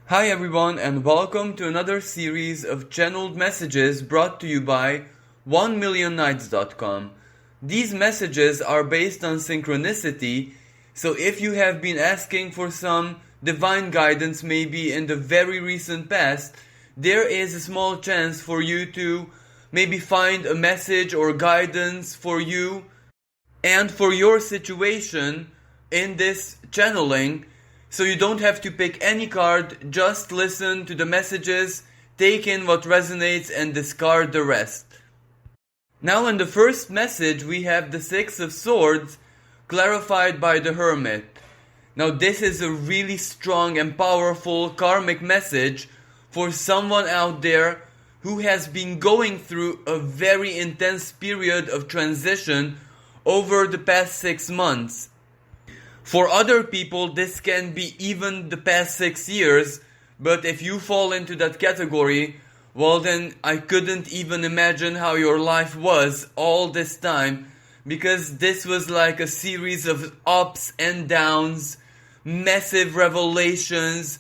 Hi everyone, and welcome to another series of channeled messages brought to you by 1millionnights.com. These messages are based on synchronicity, so if you have been asking for some divine guidance maybe in the very recent past, there is a small chance for you to maybe find a message or guidance for you and for your situation in this channeling. So you don't have to pick any card, just listen to the messages, take in what resonates and discard the rest. Now in the first message we have the Six of Swords clarified by the Hermit. Now this is a really strong and powerful karmic message for someone out there who has been going through a very intense period of transition over the past 6 months. For other people, this can be even the past 6 years, but if you fall into that category, well then I couldn't even imagine how your life was all this time, because this was like a series of ups and downs, massive revelations,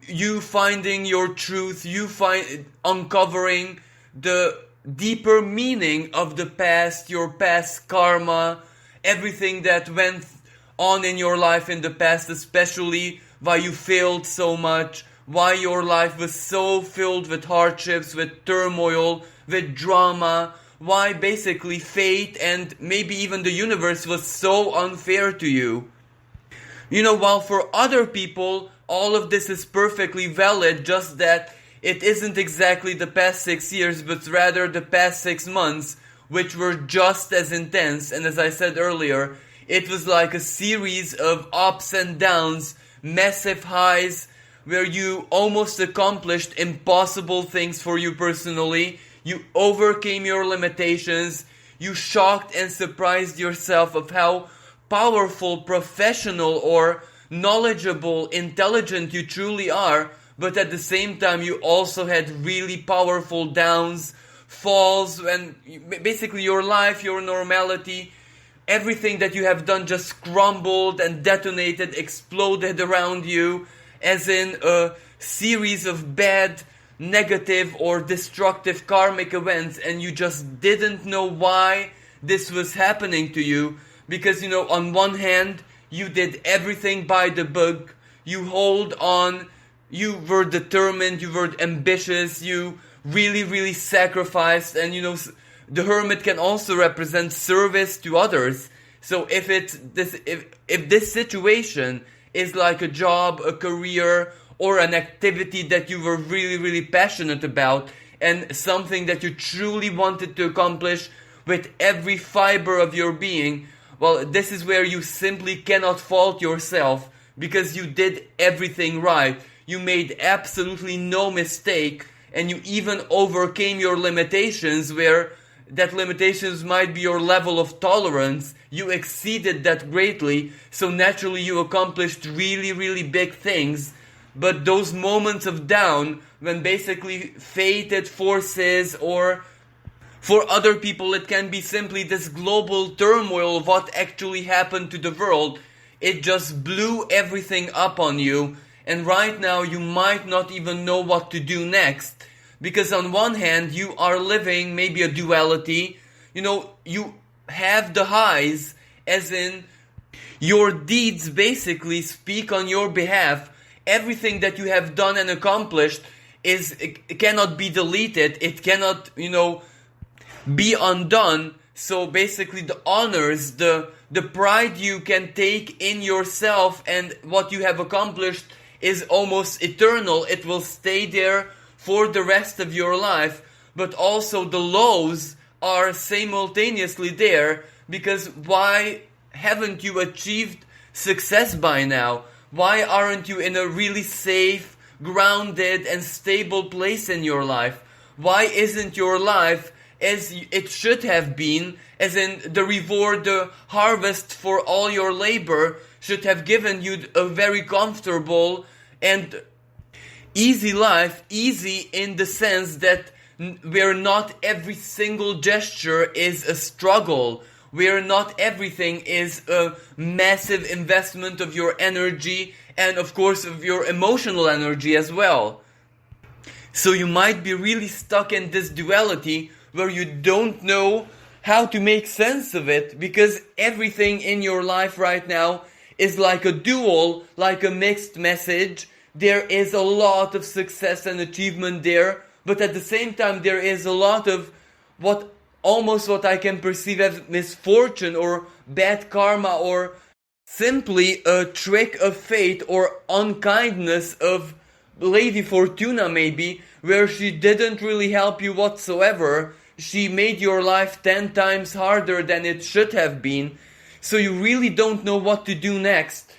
you finding your truth, uncovering the deeper meaning of the past, your past karma, everything that went on in your life in the past, especially why you failed so much, why your life was so filled with hardships, with turmoil, with drama, why basically fate and maybe even the universe was so unfair to you. While for other people, all of this is perfectly valid, just that it isn't exactly the past 6 years, but rather the past 6 months, which were just as intense, and as I said earlier, it was like a series of ups and downs, massive highs, where you almost accomplished impossible things for you personally. You overcame your limitations. You shocked and surprised yourself of how powerful, professional, or knowledgeable, intelligent you truly are. But at the same time, you also had really powerful downs, falls, and basically your life, your normality, everything that you have done just crumbled and detonated, exploded around you, as in a series of bad, negative, or destructive karmic events, and you just didn't know why this was happening to you. Because, on one hand, you did everything by the book, you hold on, you were determined, you were ambitious, you really, really sacrificed, and the Hermit can also represent service to others. So if this situation is like a job, a career, or an activity that you were really, really passionate about, and something that you truly wanted to accomplish with every fiber of your being, well, this is where you simply cannot fault yourself, because you did everything right. You made absolutely no mistake, and you even overcame your limitations, where that limitations might be your level of tolerance. You exceeded that greatly, so naturally you accomplished really, really big things. But those moments of down, when basically fated forces, or for other people it can be simply this global turmoil of what actually happened to the world, it just blew everything up on you, and right now you might not even know what to do next. Because on one hand, you are living maybe a duality. You have the highs, as in your deeds basically speak on your behalf. Everything that you have done and accomplished it cannot be deleted. It cannot, be undone. So basically the honors, the pride you can take in yourself and what you have accomplished is almost eternal. It will stay there for the rest of your life, but also the lows are simultaneously there, because why haven't you achieved success by now? Why aren't you in a really safe, grounded, and stable place in your life? Why isn't your life as it should have been, as in the reward, the harvest for all your labor should have given you a very comfortable and easy life, easy in the sense that where not every single gesture is a struggle, where not everything is a massive investment of your energy and of course of your emotional energy as well. So you might be really stuck in this duality where you don't know how to make sense of it, because everything in your life right now is like a dual, like a mixed message. There is a lot of success and achievement there, but at the same time there is a lot of what I can perceive as misfortune or bad karma, or simply a trick of fate or unkindness of Lady Fortuna maybe, where she didn't really help you whatsoever. She made your life 10 times harder than it should have been. So you really don't know what to do next.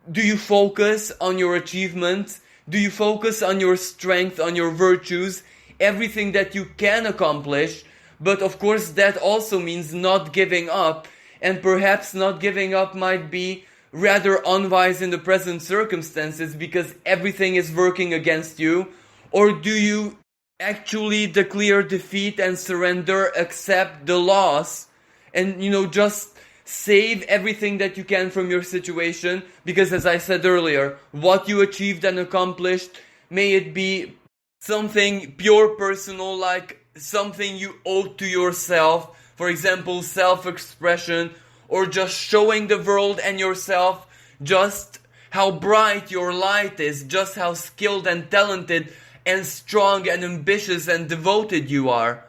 Do you focus on your achievements? Do you focus on your strength, on your virtues, everything that you can accomplish? But of course that also means not giving up, and perhaps not giving up might be rather unwise in the present circumstances because everything is working against you. Or do you actually declare defeat and surrender, accept the loss, and just save everything that you can from your situation? Because as I said earlier, what you achieved and accomplished, may it be something pure personal, like something you owe to yourself, for example self-expression, or just showing the world and yourself just how bright your light is, just how skilled and talented and strong and ambitious and devoted you are.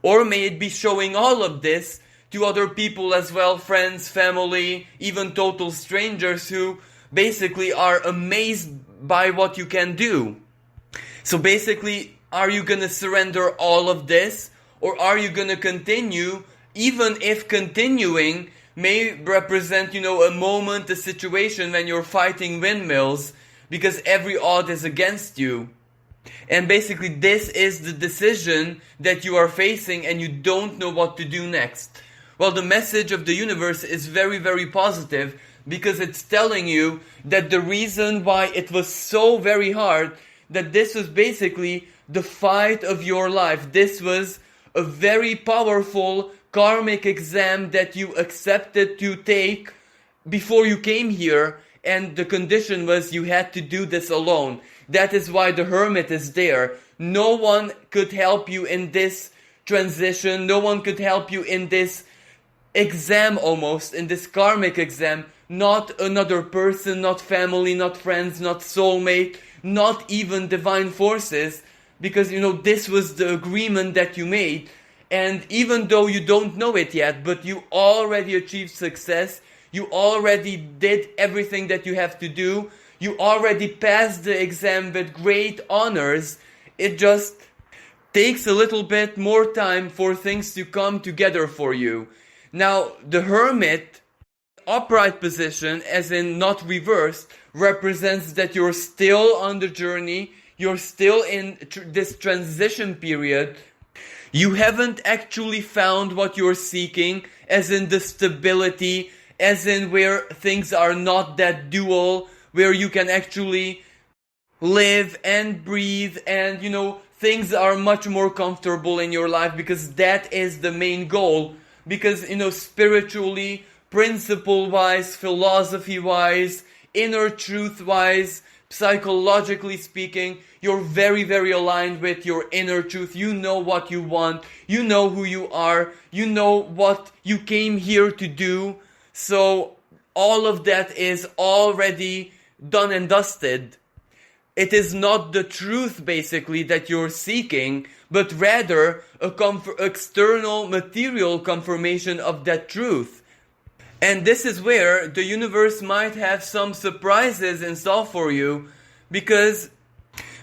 Or may it be showing all of this to other people as well, friends, family, even total strangers who basically are amazed by what you can do. So basically, are you gonna surrender all of this, or are you gonna continue, even if continuing may represent, a moment, a situation when you're fighting windmills because every odd is against you? And basically this is the decision that you are facing and you don't know what to do next. Well, the message of the universe is very, very positive, because it's telling you that the reason why it was so very hard, that this was basically the fight of your life. This was a very powerful karmic exam that you accepted to take before you came here, and the condition was you had to do this alone. That is why the hermit is there. No one could help you in this transition. No one could help you in this exam, almost, in this karmic exam. Not another person, not family, not friends, not soulmate, not even divine forces. Because, this was the agreement that you made. And even though you don't know it yet, but you already achieved success, you already did everything that you have to do, you already passed the exam with great honors, it just takes a little bit more time for things to come together for you. Now, the hermit, upright position, as in not reversed, represents that you're still on the journey, you're still in this transition period. You haven't actually found what you're seeking, as in the stability, as in where things are not that dual, where you can actually live and breathe and, things are much more comfortable in your life, because that is the main goal. Because, spiritually, principle-wise, philosophy-wise, inner truth-wise, psychologically speaking, you're very, very aligned with your inner truth. You know what you want. You know who you are. You know what you came here to do. So all of that is already done and dusted. It is not the truth, basically, that you're seeking, but rather a external material confirmation of that truth. And this is where the universe might have some surprises in store for you, because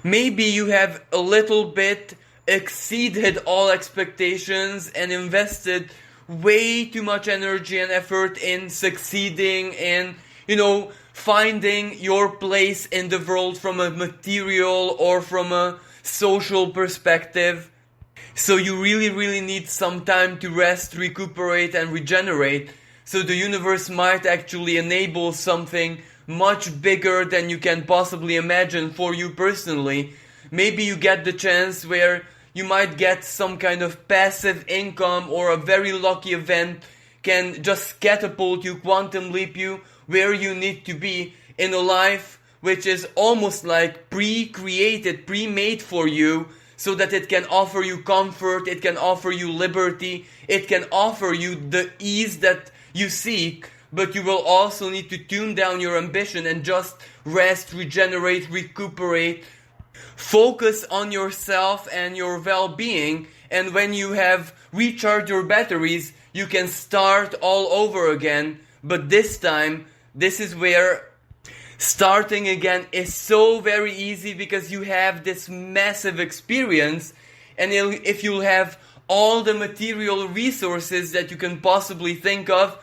maybe you have a little bit exceeded all expectations and invested way too much energy and effort in succeeding in, finding your place in the world from a material or from a social perspective. So you really, really need some time to rest, recuperate, and regenerate. So the universe might actually enable something much bigger than you can possibly imagine for you personally. Maybe you get the chance where you might get some kind of passive income, or a very lucky event can just catapult you, quantum leap you where you need to be in a life which is almost like pre-created, pre-made for you, so that it can offer you comfort, it can offer you liberty, it can offer you the ease that you seek, but you will also need to tune down your ambition and just rest, regenerate, recuperate, focus on yourself and your well-being, and when you have recharged your batteries, you can start all over again. But this time, this is where starting again is so very easy, because you have this massive experience, and if you have all the material resources that you can possibly think of,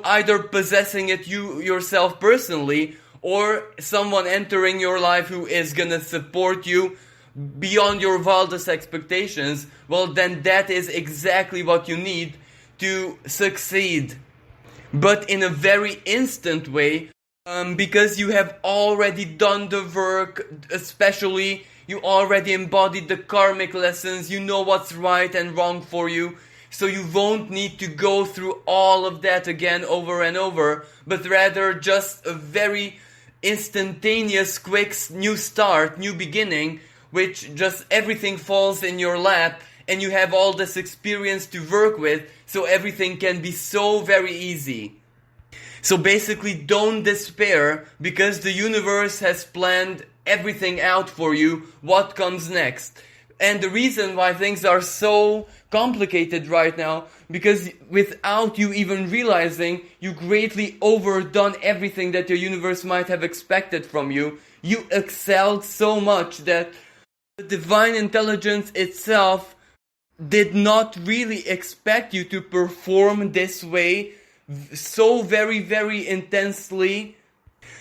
either possessing it yourself personally, or someone entering your life who is gonna support you beyond your wildest expectations, well then that is exactly what you need to succeed. But in a very instant way, because you have already done the work, especially you already embodied the karmic lessons, you know what's right and wrong for you, so you won't need to go through all of that again over and over, but rather just a very instantaneous, quick new start, new beginning, which just everything falls in your lap, and you have all this experience to work with, so everything can be so very easy. So basically, don't despair, because the universe has planned everything out for you, what comes next. And the reason why things are so complicated right now, because without you even realizing, you greatly overdone everything that your universe might have expected from you. You excelled so much that the divine intelligence itself did not really expect you to perform this way so very, very intensely.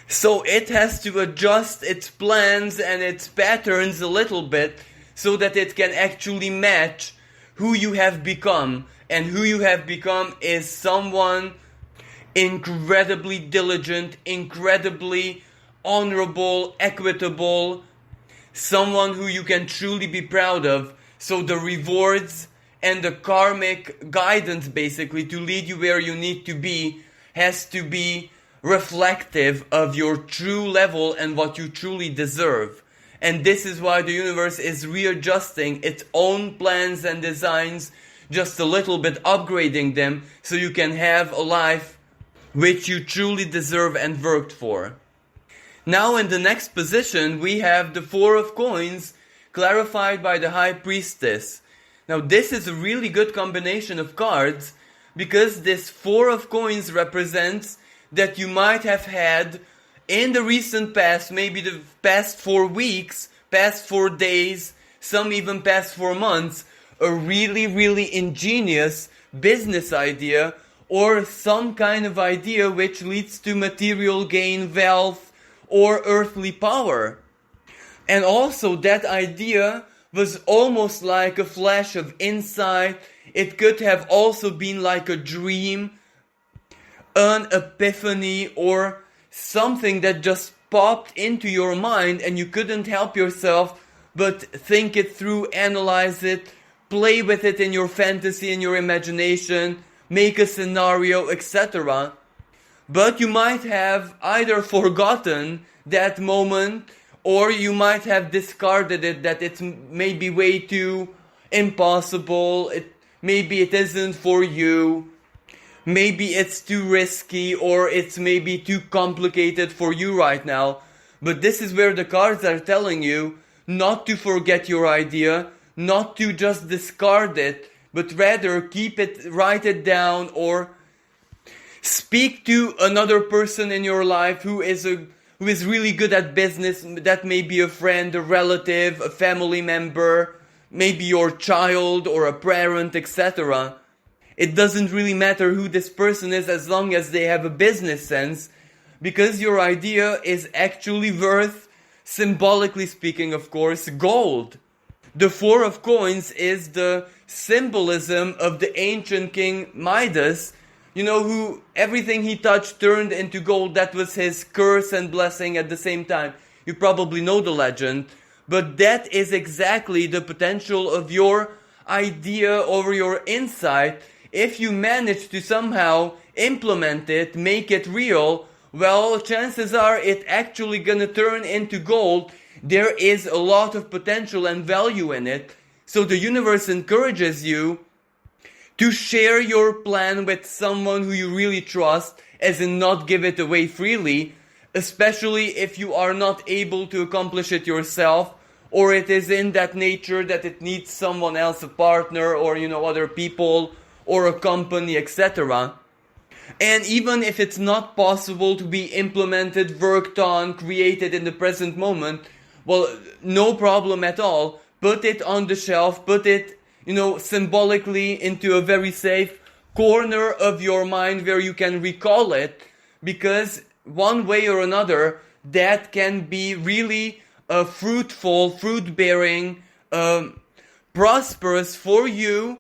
So it has to adjust its plans and its patterns a little bit, so that it can actually match who you have become. And who you have become is someone incredibly diligent, incredibly honorable, equitable, someone who you can truly be proud of. So the rewards and the karmic guidance, basically, to lead you where you need to be, has to be reflective of your true level and what you truly deserve. And this is why the universe is readjusting its own plans and designs, just a little bit upgrading them, so you can have a life which you truly deserve and worked for. Now in the next position, we have the Four of Coins, clarified by the High Priestess. Now this is a really good combination of cards, because this Four of Coins represents that you might have had in the recent past, maybe the past 4 weeks, past 4 days, some even past 4 months, a really, really ingenious business idea, or some kind of idea which leads to material gain, wealth, or earthly power. And also that idea was almost like a flash of insight. It could have also been like a dream, an epiphany, or something that just popped into your mind and you couldn't help yourself but think it through, analyze it, play with it in your fantasy, in your imagination, make a scenario, etc. But you might have either forgotten that moment, or you might have discarded it, that it's maybe way too impossible, maybe it isn't for you. Maybe it's too risky, or it's maybe too complicated for you right now. But this is where the cards are telling you not to forget your idea, not to just discard it, but rather keep it, write it down, or speak to another person in your life who is really good at business. That may be a friend, a relative, a family member, maybe your child or a parent, etc. It doesn't really matter who this person is, as long as they have a business sense, because your idea is actually worth, symbolically speaking of course, gold. The Four of Coins is the symbolism of the ancient king Midas, who everything he touched turned into gold. That was his curse and blessing at the same time. You probably know the legend, but that is exactly the potential of your idea or your insight. If you manage to somehow implement it, make it real, well, chances are it actually gonna turn into gold. There is a lot of potential and value in it. So the universe encourages you to share your plan with someone who you really trust, as in not give it away freely, especially if you are not able to accomplish it yourself, or it is in that nature that it needs someone else, a partner, or other people, or a company, etc. And even if it's not possible to be implemented, worked on, created in the present moment, well, no problem at all. Put it on the shelf, put it, symbolically into a very safe corner of your mind where you can recall it, because one way or another, that can be really fruitful, fruit-bearing, prosperous for you,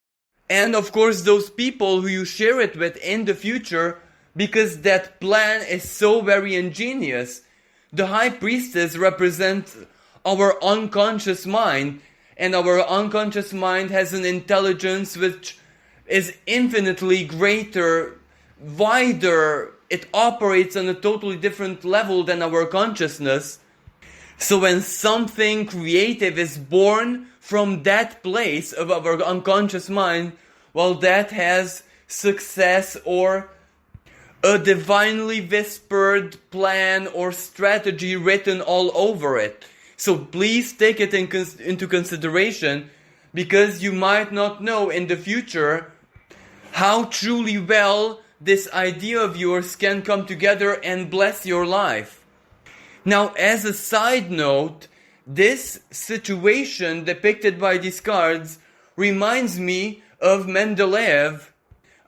and of course those people who you share it with in the future, because that plan is so very ingenious. The High Priestess represents our unconscious mind, and our unconscious mind has an intelligence which is infinitely greater, wider. It operates on a totally different level than our consciousness. So when something creative is born from that place of our unconscious mind, well, that has success or a divinely whispered plan or strategy written all over it. So please take it into consideration, because you might not know in the future how truly well this idea of yours can come together and bless your life. Now, as a side note, this situation depicted by these cards reminds me of Mendeleev.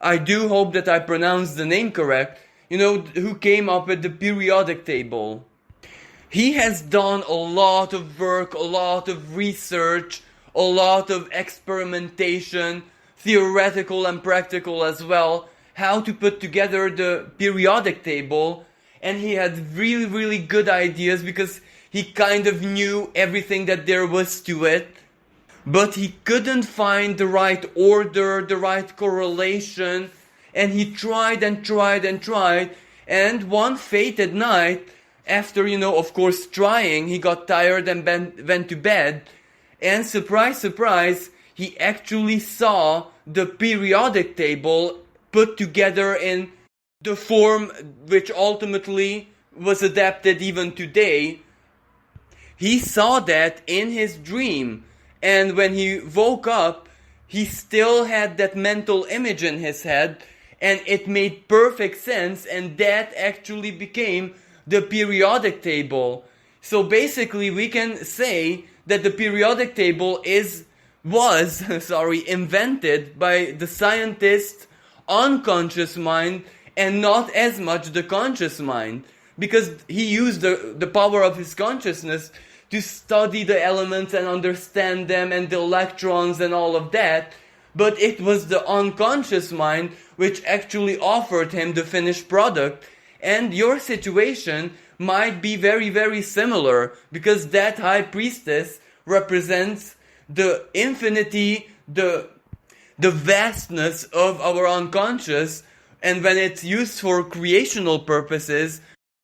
I do hope that I pronounced the name correct, who came up with the periodic table. He has done a lot of work, a lot of research, a lot of experimentation, theoretical and practical as well, how to put together the periodic table. And he had really, really good ideas, because he kind of knew everything that there was to it. But he couldn't find the right order, the right correlation. And he tried and tried and tried. And one fated night, after, of course, trying, he got tired and went to bed. And surprise, surprise, he actually saw the periodic table put together in the form which ultimately was adapted even today. He saw that in his dream. And when he woke up, he still had that mental image in his head. And it made perfect sense. And that actually became the periodic table. So basically we can say that the periodic table was invented by the scientist's unconscious mind, and not as much the conscious mind, because he used the power of his consciousness to study the elements and understand them and the electrons and all of that. But it was the unconscious mind which actually offered him the finished product. And your situation might be very, very similar, because that High Priestess represents the infinity, the vastness of our unconscious. And when it's used for creational purposes,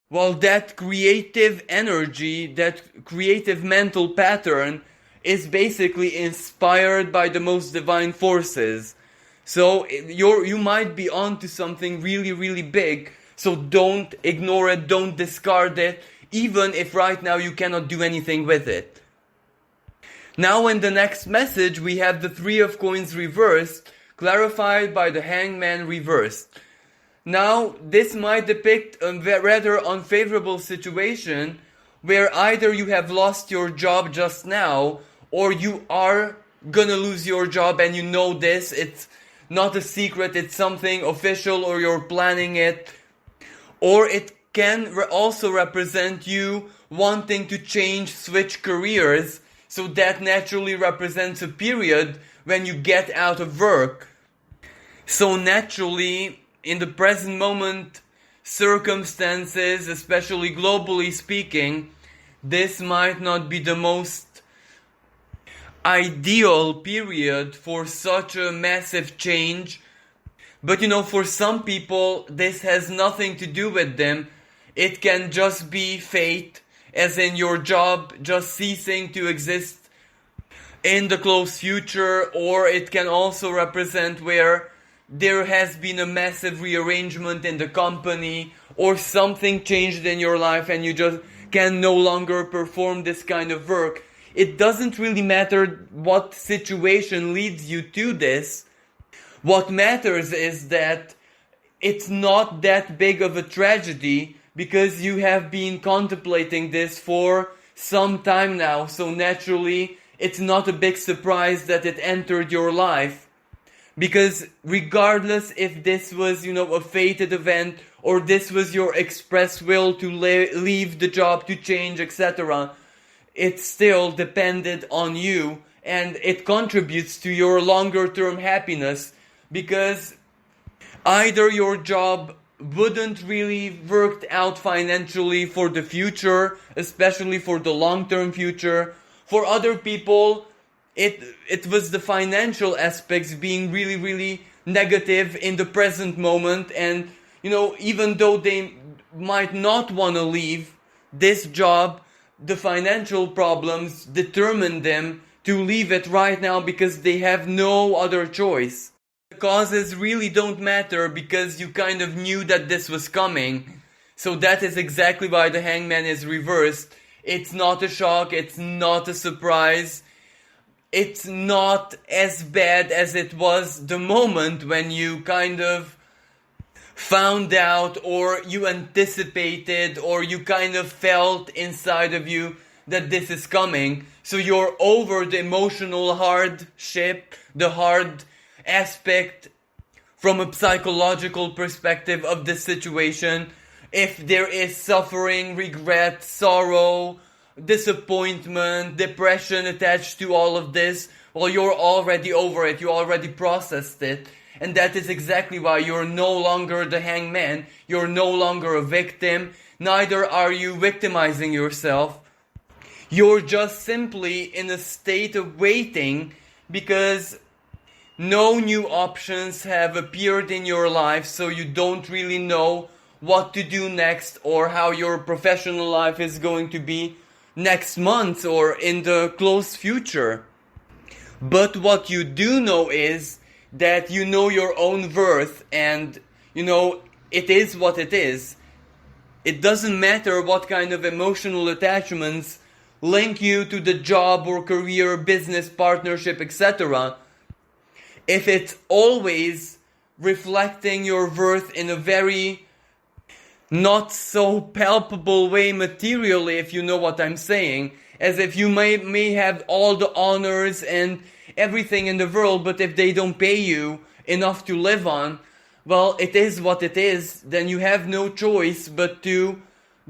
well, that creative energy, that creative mental pattern is basically inspired by the most divine forces. So you might be onto something really, really big. So don't ignore it, don't discard it, even if right now you cannot do anything with it. Now in the next message we have the Three of Coins reversed, clarified by the Hangman reversed. Now this might depict a rather unfavorable situation where either you have lost your job just now, or you are gonna lose your job and you know this, it's not a secret, it's something official, or you're planning it. Or it can also represent you wanting to change, switch careers. So that naturally represents a period when you get out of work. So naturally, in the present moment, circumstances, especially globally speaking, this might not be the most ideal period for such a massive change. But for some people, this has nothing to do with them. It can just be fate, as in your job just ceasing to exist in the close future, or it can also represent where there has been a massive rearrangement in the company, or something changed in your life and you just can no longer perform this kind of work. It doesn't really matter what situation leads you to this. What matters is that it's not that big of a tragedy, because you have been contemplating this for some time now, so naturally it's not a big surprise that it entered your life. Because regardless if this was, a fated event, or this was your express will to leave the job, to change, etc., it still depended on you, and it contributes to your longer term happiness, because either your job wouldn't really work out financially for the future, especially for the long-term future. For other people, it was the financial aspects being really, really negative in the present moment, and even though they might not want to leave this job, the financial problems determine them to leave it right now because they have no other choice. The causes really don't matter, because you kind of knew that this was coming. So that is exactly why the hangman is reversed. It's not a shock, it's not a surprise. It's not as bad as it was the moment when you kind of found out, or you anticipated, or you kind of felt inside of you that this is coming. So you're over the emotional hardship, the hard aspect from a psychological perspective of this situation. If there is suffering, regret, sorrow, disappointment, depression attached to all of this, well, you're already over it, you already processed it. And that is exactly why you're no longer the hangman, you're no longer a victim, neither are you victimizing yourself. You're just simply in a state of waiting, because no new options have appeared in your life, so you don't really know what to do next, or how your professional life is going to be next month or in the close future. But what you do know is that you know your own worth, and it is what it is. It doesn't matter what kind of emotional attachments link you to the job or career, business, partnership, etc. If it's always reflecting your worth in a very not so palpable way materially, if you know what I'm saying, as if you may have all the honors and everything in the world, but if they don't pay you enough to live on, well, it is what it is. Then you have no choice but to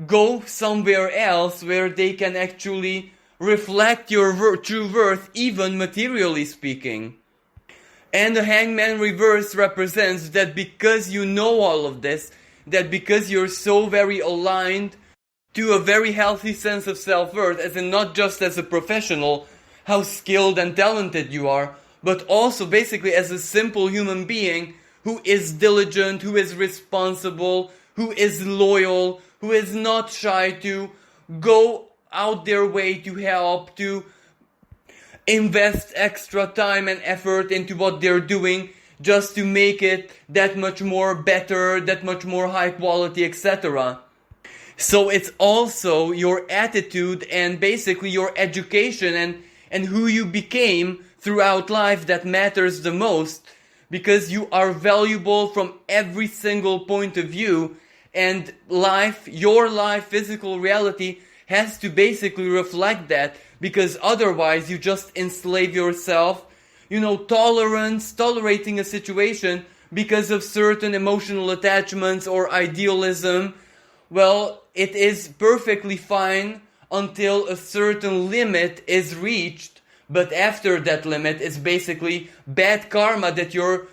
go somewhere else where they can actually reflect your true worth, even materially speaking. And the hangman reverse represents that because you know all of this, that because you're so very aligned to a very healthy sense of self-worth, as in not just as a professional, how skilled and talented you are, but also basically as a simple human being who is diligent, who is responsible, who is loyal, who is not shy to go out their way to help, to invest extra time and effort into what they're doing just to make it that much more better, that much more high quality, etc. So it's also your attitude and basically your education and who you became throughout life that matters the most, because you are valuable from every single point of view, and your life, physical reality has to basically reflect that, because otherwise you just enslave yourself. Tolerating a situation because of certain emotional attachments or idealism, well, it is perfectly fine until a certain limit is reached, but after that limit is basically bad karma that you're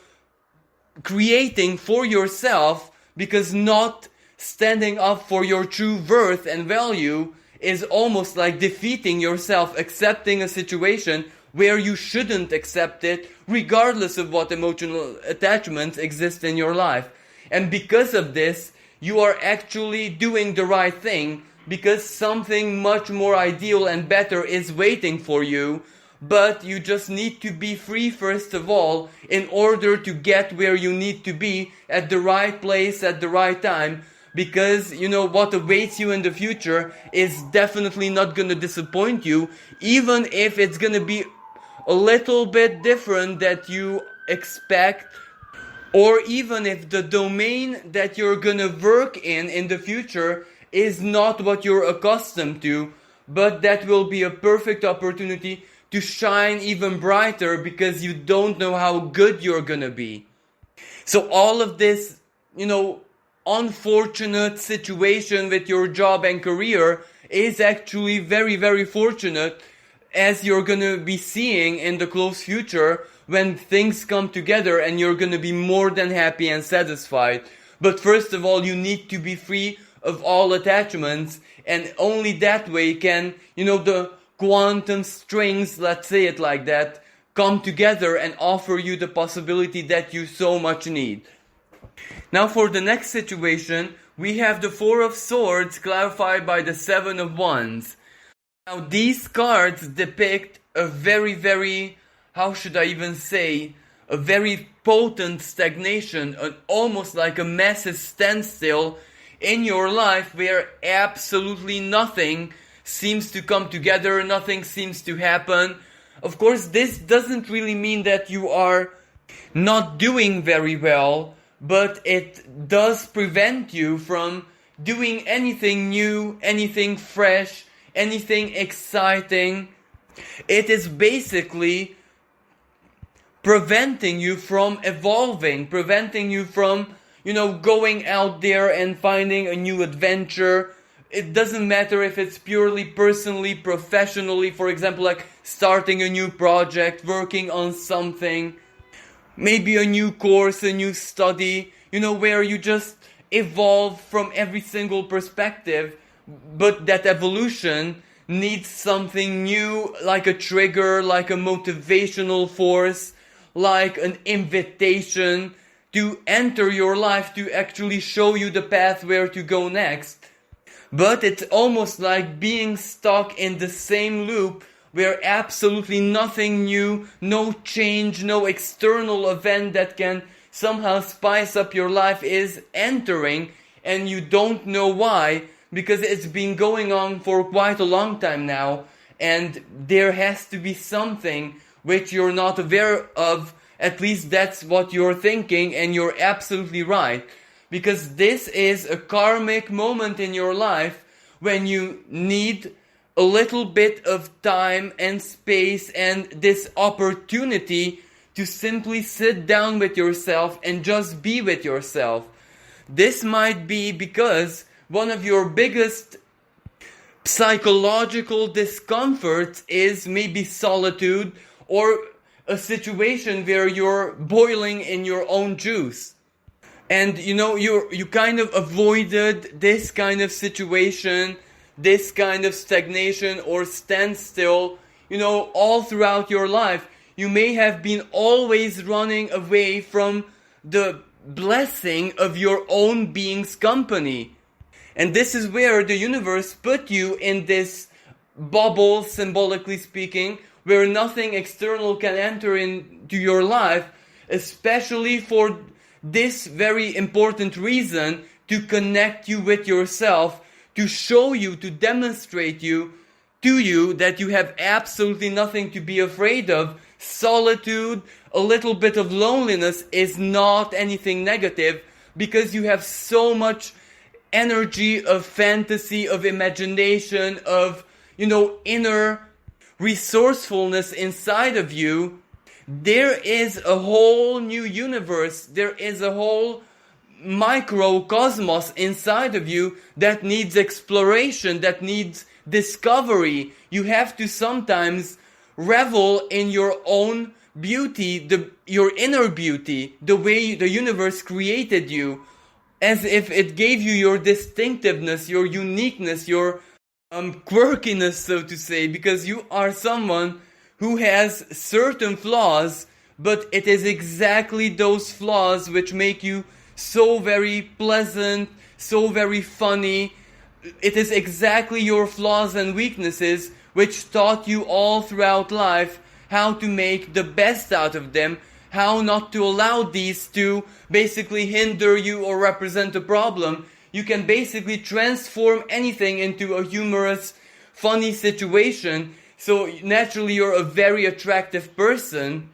creating for yourself, because not standing up for your true worth and value is almost like defeating yourself, accepting a situation where you shouldn't accept it, regardless of what emotional attachments exist in your life. And because of this, you are actually doing the right thing, because something much more ideal and better is waiting for you. But you just need to be free first of all in order to get where you need to be at the right place at the right time. Because what awaits you in the future is definitely not going to disappoint you, even if it's going to be a little bit different that you expect, or even if the domain that you're going to work in the future is not what you're accustomed to. But that will be a perfect opportunity to shine even brighter, because you don't know how good you're going to be. So all of this, unfortunate situation with your job and career is actually very, very fortunate, as you're going to be seeing in the close future when things come together and you're going to be more than happy and satisfied. But first of all, you need to be free of all attachments, and only that way can, the quantum strings, let's say it like that, come together and offer you the possibility that you so much need. Now for the next situation, we have the Four of Swords clarified by the Seven of Wands. Now these cards depict a very, very, how should I even say, a very potent stagnation, almost like a massive standstill in your life, where absolutely nothing seems to come together, nothing seems to happen. Of course, this doesn't really mean that you are not doing very well, but it does prevent you from doing anything new, anything fresh, anything exciting. It is basically preventing you from evolving, preventing you from, going out there and finding a new adventure. It doesn't matter if it's purely personally, professionally, for example, like starting a new project, working on something, maybe a new course, a new study, where you just evolve from every single perspective, but that evolution needs something new, like a trigger, like a motivational force, like an invitation to enter your life, to actually show you the path where to go next. But it's almost like being stuck in the same loop where absolutely nothing new, no change, no external event that can somehow spice up your life is entering, and you don't know why, because it's been going on for quite a long time now, and there has to be something which you're not aware of. At least that's what you're thinking, and you're absolutely right. Because this is a karmic moment in your life when you need a little bit of time and space and this opportunity to simply sit down with yourself and just be with yourself. This might be because one of your biggest psychological discomforts is maybe solitude, or a situation where you're boiling in your own juice. And you kind of avoided this kind of situation, this kind of stagnation or standstill, all throughout your life. You may have been always running away from the blessing of your own being's company. And this is where the universe put you in this bubble, symbolically speaking, where nothing external can enter into your life, especially for this very important reason, to connect you with yourself, to show you, to demonstrate to you that you have absolutely nothing to be afraid of. Solitude, a little bit of loneliness is not anything negative, because you have so much energy of fantasy, of imagination, of, inner resourcefulness inside of you. There is a whole new universe, there is a whole microcosmos inside of you that needs exploration, that needs discovery. You have to sometimes revel in your own beauty, your inner beauty, the way the universe created you, as if it gave you your distinctiveness, your uniqueness, your quirkiness, so to say, because you are someone who has certain flaws, but it is exactly those flaws which make you so very pleasant, so very funny. It is exactly your flaws and weaknesses which taught you all throughout life how to make the best out of them, how not to allow these to basically hinder you or represent a problem. You can basically transform anything into a humorous, funny situation. So naturally you're a very attractive person.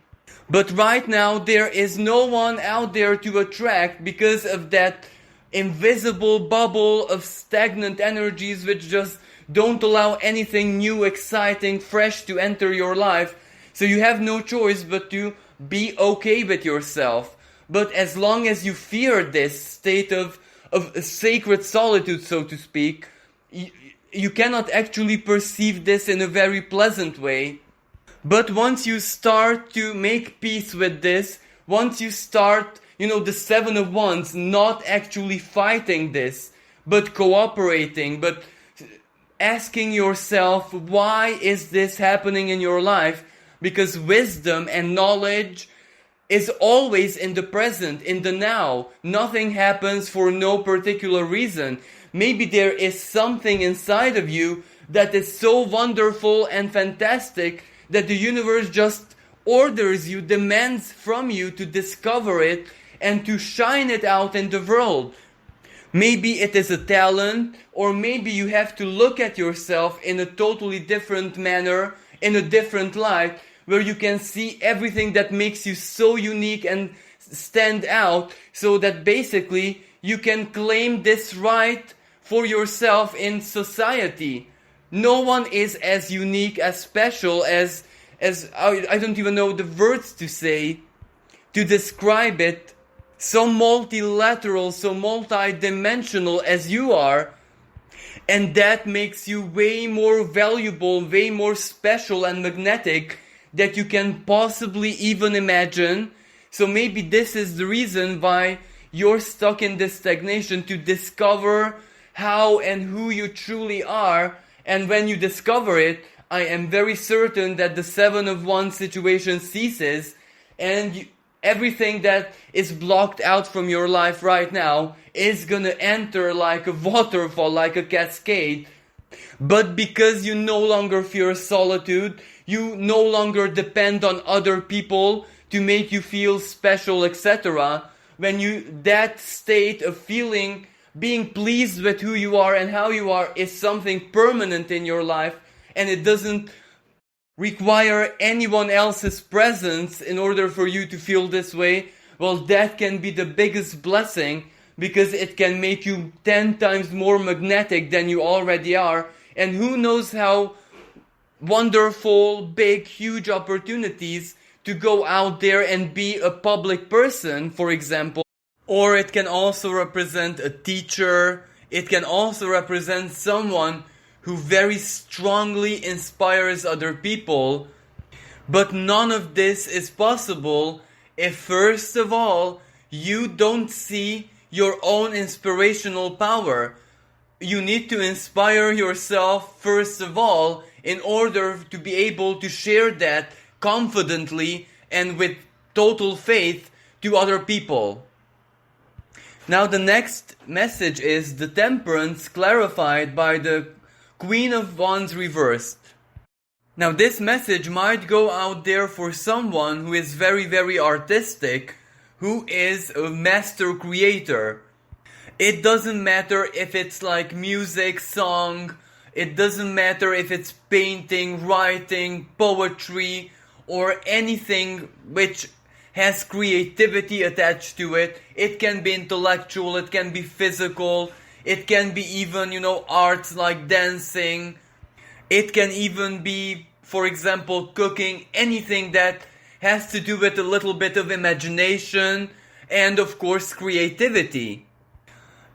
But right now there is no one out there to attract because of that invisible bubble of stagnant energies which just don't allow anything new, exciting, fresh to enter your life. So you have no choice but to be okay with yourself. But as long as you fear this state of sacred solitude, so to speak, you cannot actually perceive this in a very pleasant way. But once you start to make peace with this, once you start, the Seven of Wands, not actually fighting this, but cooperating, but asking yourself, why is this happening in your life? Because wisdom and knowledge is always in the present, in the now. Nothing happens for no particular reason. Maybe there is something inside of you that is so wonderful and fantastic that the universe just orders you, demands from you to discover it and to shine it out in the world. Maybe it is a talent, or maybe you have to look at yourself in a totally different manner, in a different light, where you can see everything that makes you so unique and stand out, so that basically you can claim this right for yourself in society. No one is as unique, as special, as I don't even know the words to say, to describe it, so multilateral, so multi-dimensional as you are. And that makes you way more valuable, way more special and magnetic that you can possibly even imagine. So maybe this is the reason why you're stuck in this stagnation, to discover how and who you truly are. And when you discover it, I am very certain that the Seven of Wands situation ceases, and everything that is blocked out from your life right now is gonna enter like a waterfall, like a cascade. But because you no longer fear solitude, you no longer depend on other people to make you feel special, etc. When that state of feeling, being pleased with who you are and how you are, is something permanent in your life, and it doesn't require anyone else's presence in order for you to feel this way, well, that can be the biggest blessing, because it can make you 10 times more magnetic than you already are. And who knows how wonderful, big, huge opportunities to go out there and be a public person, for example. Or it can also represent a teacher. It can also represent someone who very strongly inspires other people. But none of this is possible if, first of all, you don't see your own inspirational power. You need to inspire yourself, first of all, in order to be able to share that confidently and with total faith to other people. Now the next message is the Temperance clarified by the Queen of Wands reversed. Now this message might go out there for someone who is very, very artistic, who is a master creator. It doesn't matter if it's like music, song, it doesn't matter if it's painting, writing, poetry, or anything which has creativity attached to it. It can be intellectual, it can be physical, it can be even, arts like dancing. It can even be, for example, cooking, anything that has to do with a little bit of imagination and, of course, creativity.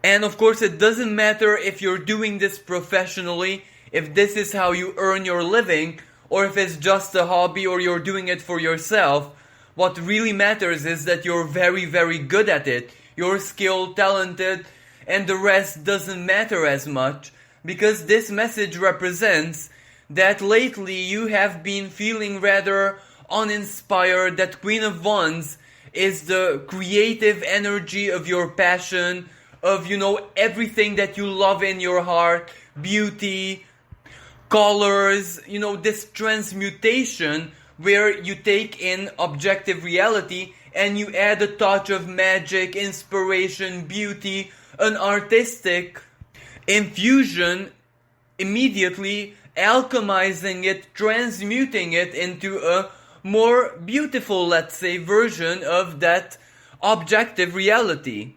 And, of course, it doesn't matter if you're doing this professionally, if this is how you earn your living, or if it's just a hobby or you're doing it for yourself. What really matters is that you're very, very good at it. You're skilled, talented, and the rest doesn't matter as much, because this message represents that lately you have been feeling rather uninspired, that Queen of Wands is the creative energy of your passion, of, everything that you love in your heart, beauty, colors, this transmutation where you take in objective reality and you add a touch of magic, inspiration, beauty, an artistic infusion, immediately alchemizing it, transmuting it into a more beautiful, let's say, version of that objective reality.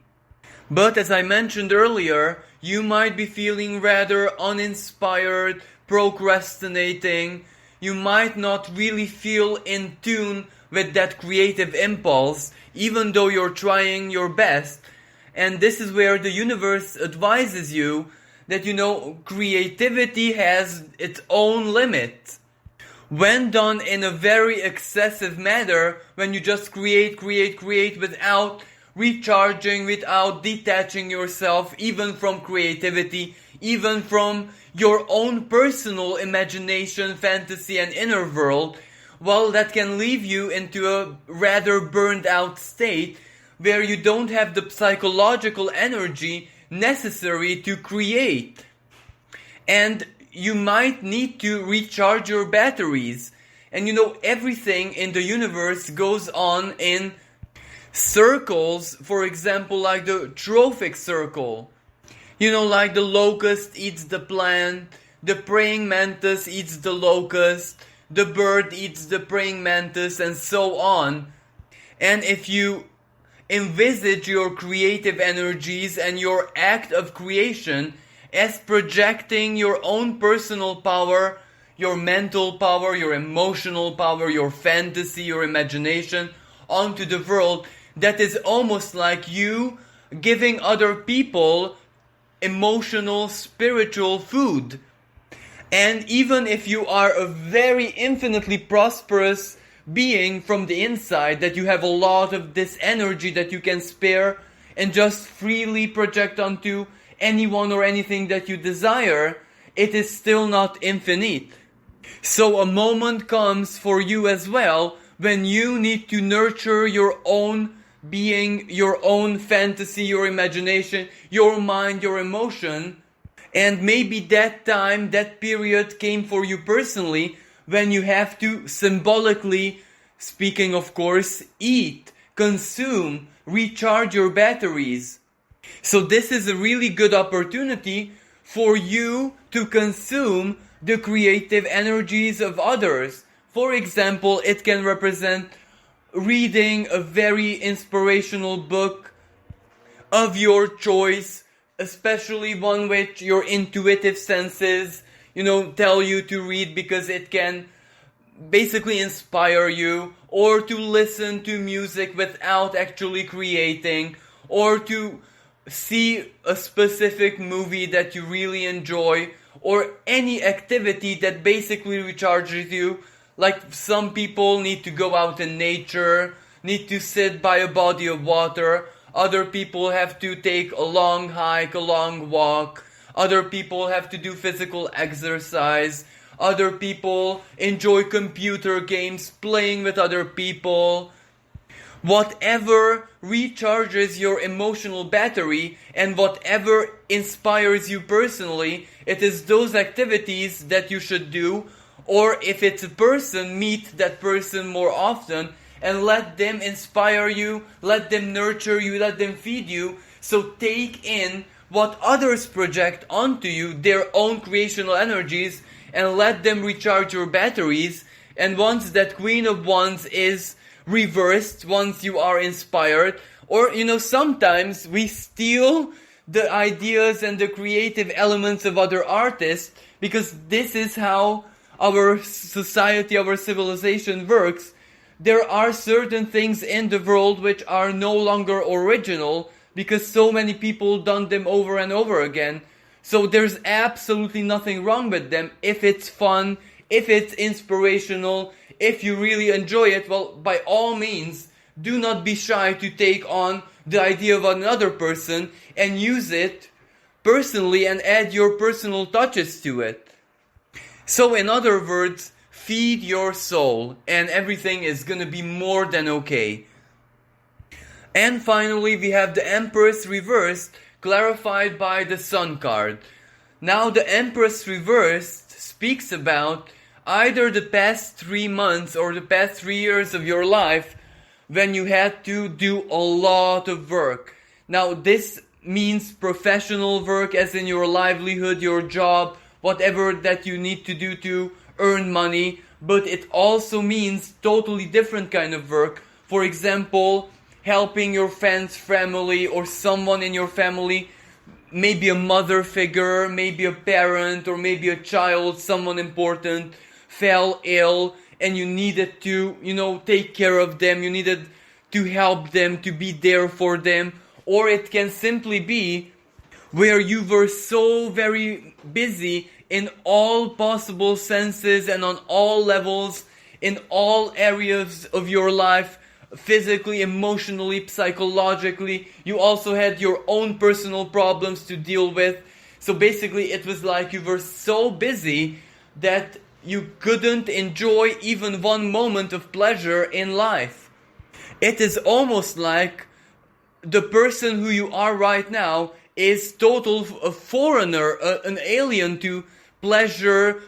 But as I mentioned earlier, you might be feeling rather uninspired, procrastinating. You might not really feel in tune with that creative impulse, even though you're trying your best. And this is where the universe advises you that, creativity has its own limit. When done in a very excessive manner, when you just create without recharging, without detaching yourself even from creativity, even from your own personal imagination, fantasy, and inner world, well, that can leave you into a rather burned out state where you don't have the psychological energy necessary to create. And you might need to recharge your batteries. And everything in the universe goes on in circles, for example, like the trophic circle. Like the locust eats the plant, the praying mantis eats the locust, the bird eats the praying mantis, and so on. And if you envisage your creative energies and your act of creation as projecting your own personal power, your mental power, your emotional power, your fantasy, your imagination onto the world, that is almost like you giving other people emotional, spiritual food. And even if you are a very infinitely prosperous being from the inside, that you have a lot of this energy that you can spare and just freely project onto anyone or anything that you desire, it is still not infinite. So a moment comes for you as well when you need to nurture your own being, your own fantasy, your imagination, your mind, your emotion. And maybe that time, that period came for you personally when you have to symbolically, speaking of course, eat, consume, recharge your batteries. So this is a really good opportunity for you to consume the creative energies of others. For example, it can represent reading a very inspirational book of your choice, especially one which your intuitive senses, tell you to read because it can basically inspire you, or to listen to music without actually creating, or to see a specific movie that you really enjoy, or any activity that basically recharges you. Like some people need to go out in nature, need to sit by a body of water. Other people have to take a long hike, a long walk. Other people have to do physical exercise. Other people enjoy computer games, playing with other people. Whatever recharges your emotional battery and whatever inspires you personally, it is those activities that you should do. Or if it's a person, meet that person more often and let them inspire you, let them nurture you, let them feed you. So take in what others project onto you, their own creational energies, and let them recharge your batteries. And once that Queen of Wands is reversed, once you are inspired, or sometimes we steal the ideas and the creative elements of other artists, because this is how our society, our civilization works. There are certain things in the world which are no longer original because so many people done them over and over again. So there's absolutely nothing wrong with them if it's fun, if it's inspirational, if you really enjoy it. Well, by all means, do not be shy to take on the idea of another person and use it personally and add your personal touches to it. So in other words, feed your soul and everything is gonna be more than okay. And finally, we have the Empress reversed, clarified by the Sun card. Now the Empress reversed speaks about either the past 3 months or the past 3 years of your life when you had to do a lot of work. Now this means professional work, as in your livelihood, your job, whatever that you need to do to earn money, but it also means totally different kind of work. For example, helping your friend's family or someone in your family, maybe a mother figure, maybe a parent, or maybe a child, someone important, fell ill, and you needed to, take care of them, you needed to help them, to be there for them. Or it can simply be where you were so very busy in all possible senses and on all levels, in all areas of your life, physically, emotionally, psychologically. You also had your own personal problems to deal with. So basically it was like you were so busy that you couldn't enjoy even one moment of pleasure in life. It is almost like the person who you are right now is a foreigner, an alien to pleasure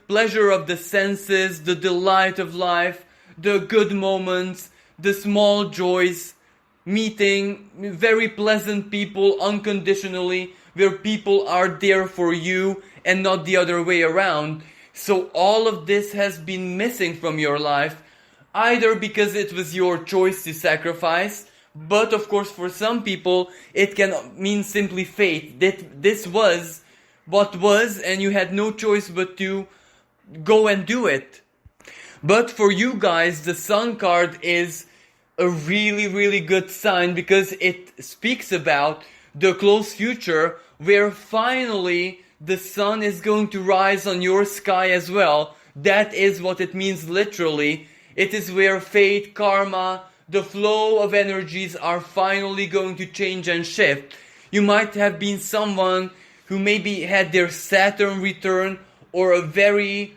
of the senses, the delight of life, the good moments, the small joys, meeting very pleasant people unconditionally, where people are there for you and not the other way around. So all of this has been missing from your life, either because it was your choice to sacrifice, but of course for some people it can mean simply fate, that this was what was and you had no choice but to go and do it. But for you guys, the Sun card is a really, really good sign, because it speaks about the close future where finally the sun is going to rise on your sky as well. That is what it means literally. It is where fate, karma, the flow of energies are finally going to change and shift. You might have been someone who maybe had their Saturn return or a very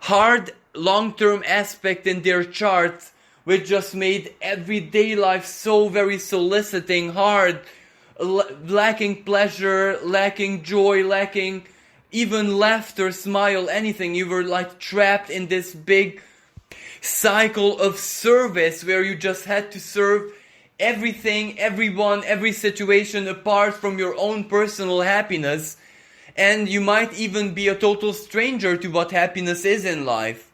hard long-term aspect in their charts, which just made everyday life so very soliciting, hard, lacking pleasure, lacking joy, lacking even laughter, smile, anything. You were like trapped in this big cycle of service where you just had to serve everything, everyone, every situation apart from your own personal happiness. And you might even be a total stranger to what happiness is in life.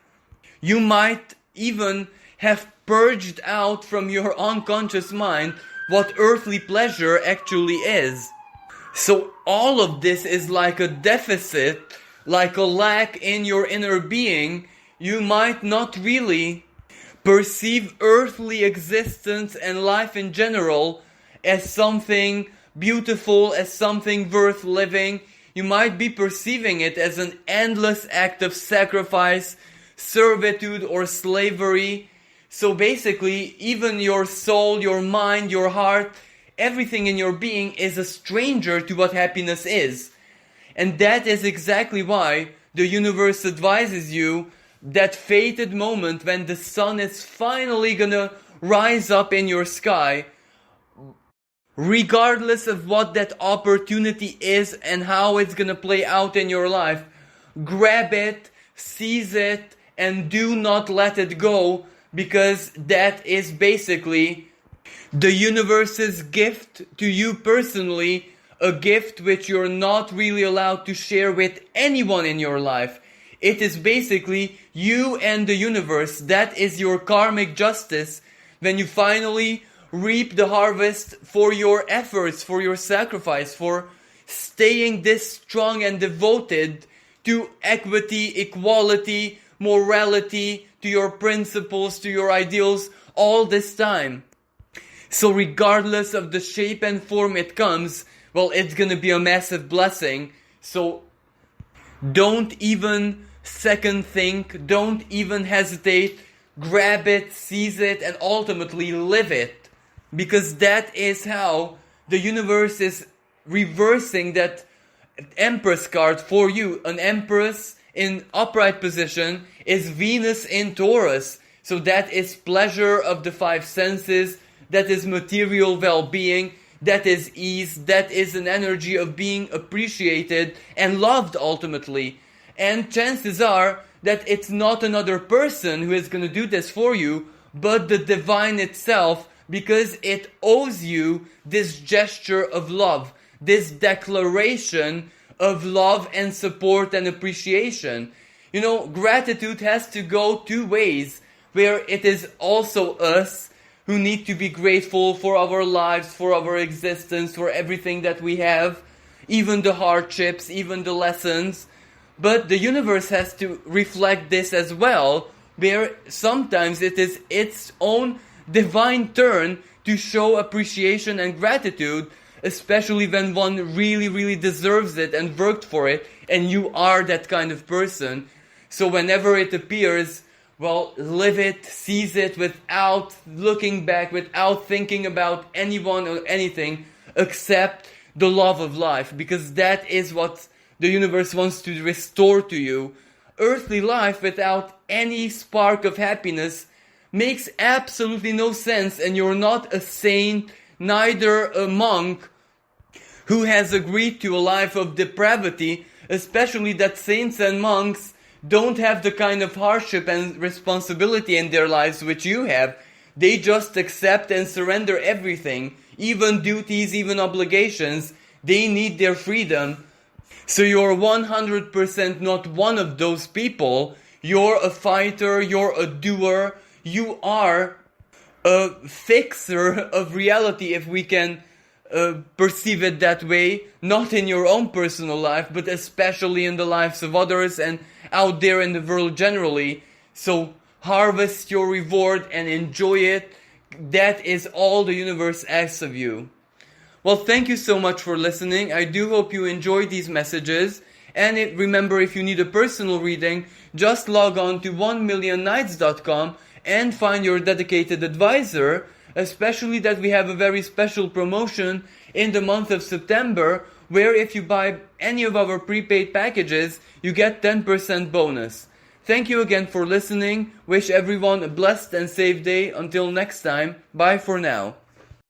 You might even have purged out from your unconscious mind what earthly pleasure actually is. So all of this is like a deficit, like a lack in your inner being. You might not really perceive earthly existence and life in general as something beautiful, as something worth living. You might be perceiving it as an endless act of sacrifice, servitude, or slavery. So basically, even your soul, your mind, your heart, everything in your being is a stranger to what happiness is. And that is exactly why the universe advises you that fated moment when the sun is finally gonna rise up in your sky, regardless of what that opportunity is and how it's gonna play out in your life. Grab it, seize it, and do not let it go, because that is basically the universe's gift to you personally, a gift which you're not really allowed to share with anyone in your life. It is basically you and the universe. That is your karmic justice when you finally reap the harvest for your efforts, for your sacrifice, for staying this strong and devoted to equity, equality, morality, to your principles, to your ideals all this time. So regardless of the shape and form it comes, well, it's gonna be a massive blessing. So don't even second think, don't even hesitate, grab it, seize it, and ultimately live it. Because that is how the universe is reversing that Empress card for you. An Empress in upright position is Venus in Taurus. So that is pleasure of the five senses, that is material well-being, that is ease, that is an energy of being appreciated and loved ultimately. And chances are that it's not another person who is going to do this for you, but the divine itself, because it owes you this gesture of love, this declaration of love and support and appreciation. You know, gratitude has to go two ways, where it is also us who need to be grateful for our lives, for our existence, for everything that we have, even the hardships, even the lessons. But the universe has to reflect this as well, where sometimes it is its own divine turn to show appreciation and gratitude, especially when one really, really deserves it and worked for it, and you are that kind of person. So whenever it appears, well, live it, seize it without looking back, without thinking about anyone or anything, except the love of life, because that is what the universe wants to restore to you. Earthly life without any spark of happiness makes absolutely no sense, and you're not a saint, neither a monk who has agreed to a life of depravity, especially that saints and monks don't have the kind of hardship and responsibility in their lives which you have. They just accept and surrender everything, even duties, even obligations. They need their freedom. So you're 100% not one of those people. You're a fighter, you're a doer, you are a fixer of reality, if we can perceive it that way, not in your own personal life, but especially in the lives of others and out there in the world generally. So harvest your reward and enjoy it. That is all the universe asks of you. Well, thank you so much for listening. I do hope you enjoyed these messages. And remember, if you need a personal reading, just log on to 1millionnights.com and find your dedicated advisor, especially that we have a very special promotion in the month of September, where if you buy any of our prepaid packages, you get 10% bonus. Thank you again for listening. Wish everyone a blessed and safe day. Until next time, bye for now.